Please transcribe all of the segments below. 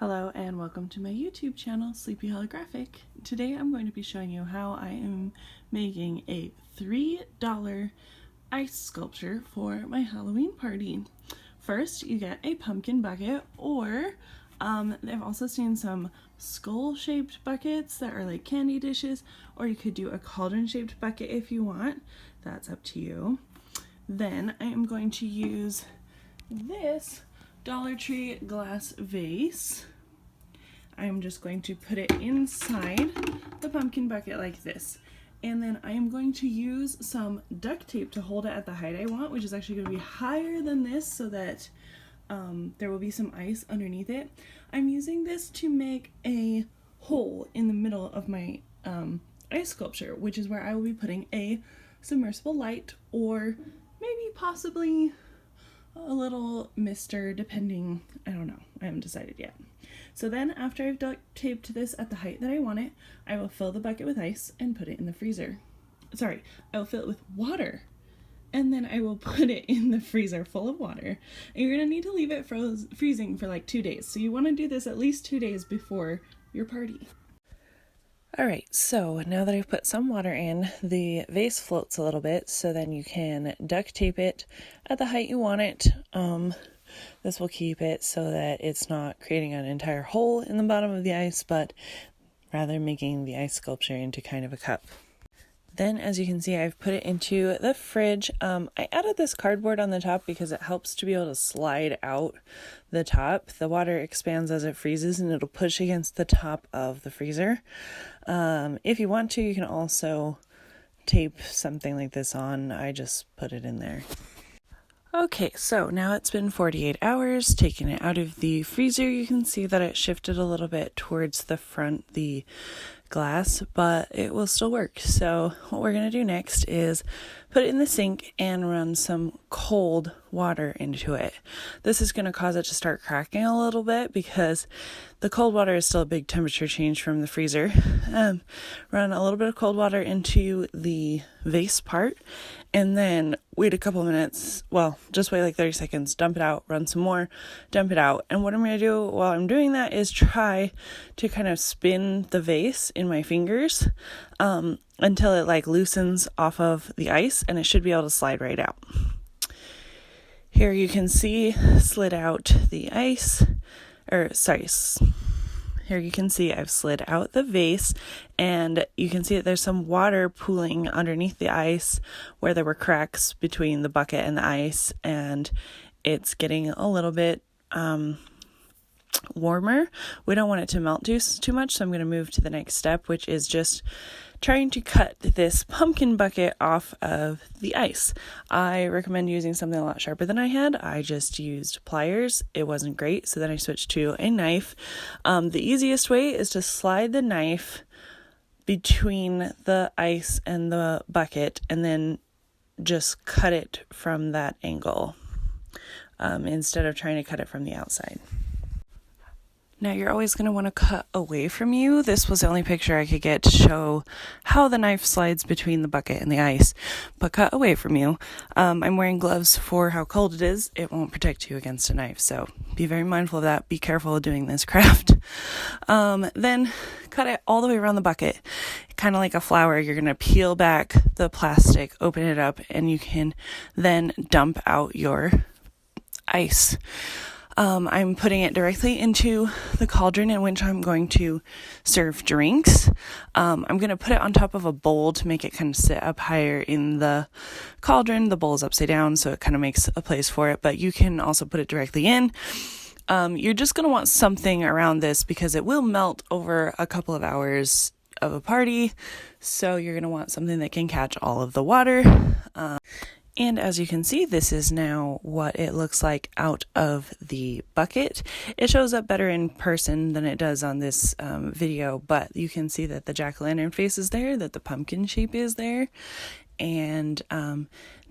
Hello and welcome to my YouTube channel, Sleepy Holographic. Today I'm going to be showing you how I am making a $3 ice sculpture for my Halloween party. First, you get a pumpkin bucket, or I've also seen some skull-shaped buckets that are like candy dishes, or you could do a cauldron-shaped bucket if you want. That's up to you. Then I am going to use this Dollar Tree glass vase. I'm just going to put it inside the pumpkin bucket like this. And then I am going to use some duct tape to hold it at the height I want, which is actually going to be higher than this so that there will be some ice underneath it. I'm using this to make a hole in the middle of my ice sculpture, which is where I will be putting a submersible light, or maybe possibly a little mister, depending, I don't know, I haven't decided yet. So then after I've duct taped this at the height that I want it, I will fill the bucket with ice and put it in the freezer. Sorry, I will fill it with water, and then I will put it in the freezer full of water. And you're gonna need to leave it freezing for like 2 days. So you wanna do this at least 2 days before your party. Alright, so now that I've put some water in, the vase floats a little bit, so then you can duct tape it at the height you want it. This will keep it so that it's not creating an entire hole in the bottom of the ice, but rather making the ice sculpture into kind of a cup. Then, as you can see, I've put it into the fridge. I added this cardboard on the top because it helps to be able to slide out the top. The water expands as it freezes and it'll push against the top of the freezer. If you want to, you can also tape something like this on. I just put it in there. Okay, so now it's been 48 hours, taking it out of the freezer. You can see that it shifted a little bit towards the front, the glass, but it will still work. So what we're going to do next is put it in the sink and run some cold water into it. This is going to cause it to start cracking a little bit because the cold water is still a big temperature change from the freezer. Run a little bit of cold water into the vase part, and then wait a couple minutes. Well, just wait like 30 seconds, dump it out, run some more, dump it out. And what I'm going to do while I'm doing that is try to kind of spin the vase in my fingers until it like loosens off of the ice, and it should be able to slide right out. Here you can see slid out the ice, here you can see I've slid out the vase, and you can see that there's some water pooling underneath the ice where there were cracks between the bucket and the ice, and it's getting a little bit warmer. We don't want it to melt too much, so I'm going to move to the next step, which is just trying to cut this pumpkin bucket off of the ice. I recommend using something a lot sharper than I had. I just used pliers. It wasn't great, so then I switched to a knife. The easiest way is to slide the knife between the ice and the bucket and then just cut it from that angle instead of trying to cut it from the outside. Now you're always going to want to cut away from you. This was the only picture I could get to show how the knife slides between the bucket and the ice, but cut away from you. I'm wearing gloves for how cold it is. It won't protect you against a knife, so be very mindful of that. Be careful doing this craft. Then cut it all the way around the bucket, kind of like a flower. You're going to peel back the plastic, open it up, and you can then dump out your ice. I'm putting it directly into the cauldron in which I'm going to serve drinks. I'm going to put it on top of a bowl to make it kind of sit up higher in the cauldron. The bowl is upside down, so it kind of makes a place for it, but you can also put it directly in. You're just going to want something around this because it will melt over a couple of hours of a party, so you're going to want something that can catch all of the water. And as you can see, this is now what it looks like out of the bucket. It shows up better in person than it does on this video, but you can see that the jack-o'-lantern face is there, that the pumpkin shape is there, and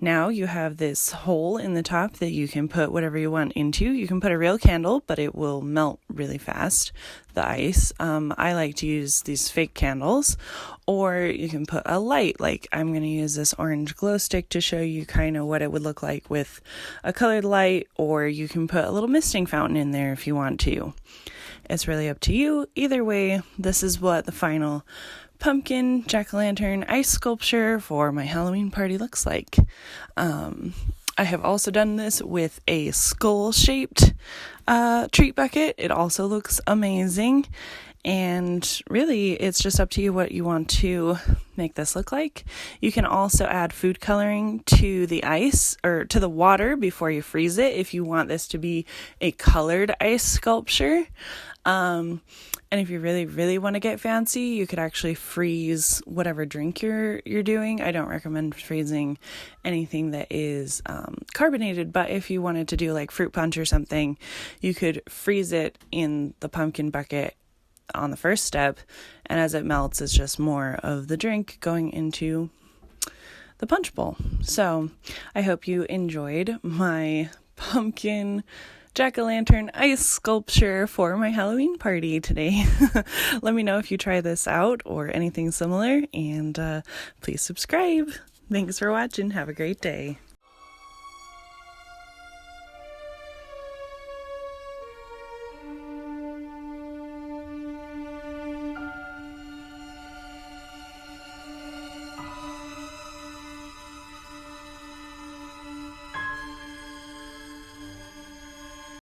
now you have this hole in the top that you can put whatever you want into. You can put a real candle, but it will melt really fast, the ice. I like to use these fake candles, or you can put a light. Like I'm going to use this orange glow stick to show you kind of what it would look like with a colored light, or you can put a little misting fountain in there if you want to. It's really up to you. Either way, this is what the final pumpkin jack-o'-lantern ice sculpture for my Halloween party looks like. I have also done this with a skull-shaped treat bucket. It also looks amazing. And really, it's just up to you what you want to make this look like. You can also add food coloring to the ice or to the water before you freeze it if you want this to be a colored ice sculpture. And if you really, really want to get fancy, you could actually freeze whatever drink you're doing. I don't recommend freezing anything that is carbonated, but if you wanted to do like fruit punch or something, you could freeze it in the pumpkin bucket on the first step, and as it melts, it's just more of the drink going into the punch bowl. So I hope you enjoyed my pumpkin jack-o'-lantern ice sculpture for my Halloween party today. Let me know if you try this out or anything similar, and please subscribe. Thanks for watching. Have a great day.